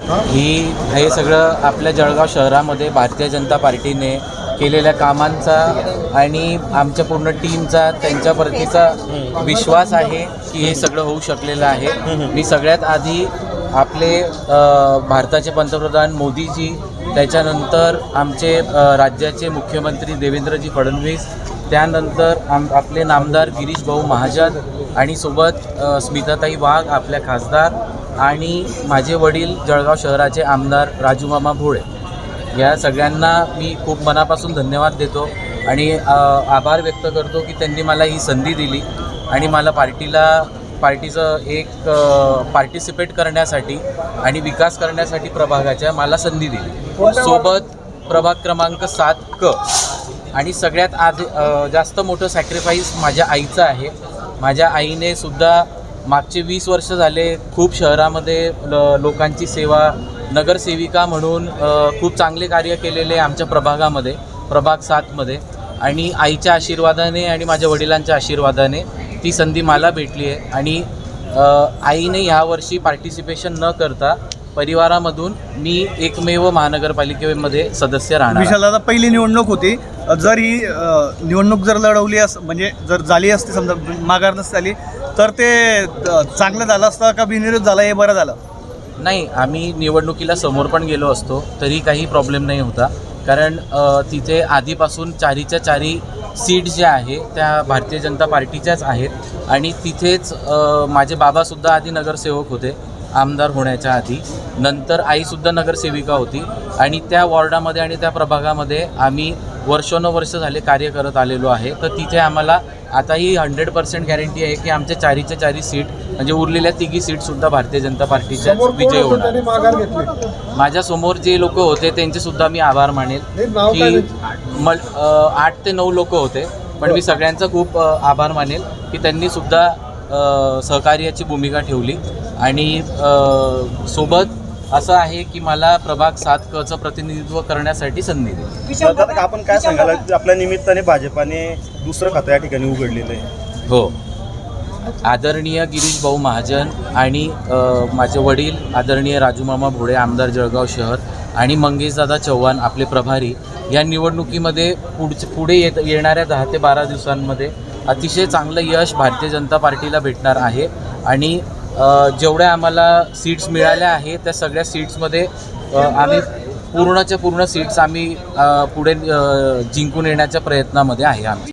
ही हे सगळं आपल्या जळगाव शहरामध्ये भारतीय जनता पार्टीने केलेल्या कामांचा आणि आमच्या पूर्ण टीमचा त्यांच्या प्रतीचा विश्वास आहे की हे सगळं होऊ शकलेलं आहे। मी सगळ्यात आधी आपले भारताचे पंतप्रधान मोदीजी, त्याच्यानंतर आमचे राज्याचे मुख्यमंत्री देवेंद्रजी फडणवीस, त्यानंतर आपले नामदार गिरीश भाऊ महाजन आणि सोबत स्मिताताई वाघ आपल्या खासदार आणि माझे वडील जळगाव शहराचे आमदार राजूमामा भोळे, या सगळ्यांना मी खूप मनापासून धन्यवाद देतो आणि आभार व्यक्त करतो की त्यांनी मला ही संधी दिली आणि मला पार्टीचं एक पार्टिसिपेट करण्यासाठी आणि विकास करण्यासाठी प्रभागाच्या मला संधी दिली। सोबत प्रभाग क्रमांक 7 क आणि सगळ्यात आधी जास्त मोठं सॅक्रिफाईस माझ्या आईचं आहे। माझ्या आईने सुद्धा मागचे 20 वर्ष झाले खूप शहरामध्ये लोकांची सेवा, नगरसेविका म्हणून खूप चांगले कार्य केलेले आमच्या प्रभागामध्ये, प्रभाग 7मध्ये, आणि आईच्या आशीर्वादाने आणि माझ्या वडिलांच्या आशीर्वादाने ती संधी मला भेटली आहे। आणि आईने ह्यावर्षी पार्टिसिपेशन न करता परिवारामधून मी एकमेव महानगरपालिकेमध्ये सदस्य राहणार। विशाल दादा, पहिली निवडणूक होती, जर ही निवडणूक जर लढवली म्हणजे जर झाली असती, समजा माघार नसती झाली तर ते चांगलं झालं असतं का बिनविरोध झालं हे बरं झालं? नाही, आम्ही निवडणुकीला समोर पण गेलो असतो तरी काही प्रॉब्लेम नाही होता, कारण तिथे आधीपासून चारीच्या चारी सीट्स ज्या आहे त्या भारतीय जनता पार्टीच्याच आहेत आणि तिथेच माझे बाबासुद्धा आधी नगरसेवक होते आमदार होण्याच्या आधी, नंतर आईसुद्धा नगरसेविका होती आणि त्या वॉर्डामध्ये आणि त्या प्रभागामध्ये आम्ही वर्षानुवर्ष झाले कार्य करत आलेलो आहे। तर तिथे आम्हाला आताही 100% गॅरंटी आहे की आमच्या चारीच्या चारी सीट म्हणजे उरलेल्या तिघी सीटसुद्धा भारतीय जनता पार्टीच्या विजय होणार। माझ्यासमोर जे लोक होते त्यांचेसुद्धा मी आभार मानेल की 8 ते 9 लोक होते, पण मी सगळ्यांचा खूप आभार मानेल की त्यांनीसुद्धा सहकार्याची भूमिका ठेवली आणि सोबत असं आहे की मला प्रभाग 7 क चं प्रतिनिधित्व करण्यासाठी संधी दिली। आपण काय सांगाल, आपल्या निमित्ताने भाजपाने दुसरं खातं या ठिकाणी उघडलेलं आहे? हो, आदरणीय गिरीश भाऊ महाजन आणि माझे वडील आदरणीय राजूमामा भोळे आमदार जळगाव शहर आणि मंगेशदादा चव्हाण आपले प्रभारी या निवडणुकीमध्ये पुढे येणाऱ्या 10 ते 12 दिवसांमध्ये अतिशय चांगलं यश भारतीय जनता पार्टीला भेटणार आहे आणि जेवढ्या आम्हाला सीट्स मिळाल्या आहेत त्या सगळ्या सीट्समध्ये आम्ही पूर्णच्या पूर्ण सीट्स आम्ही पुढे जिंकून येण्याच्या प्रयत्नामध्ये आहे आम्ही।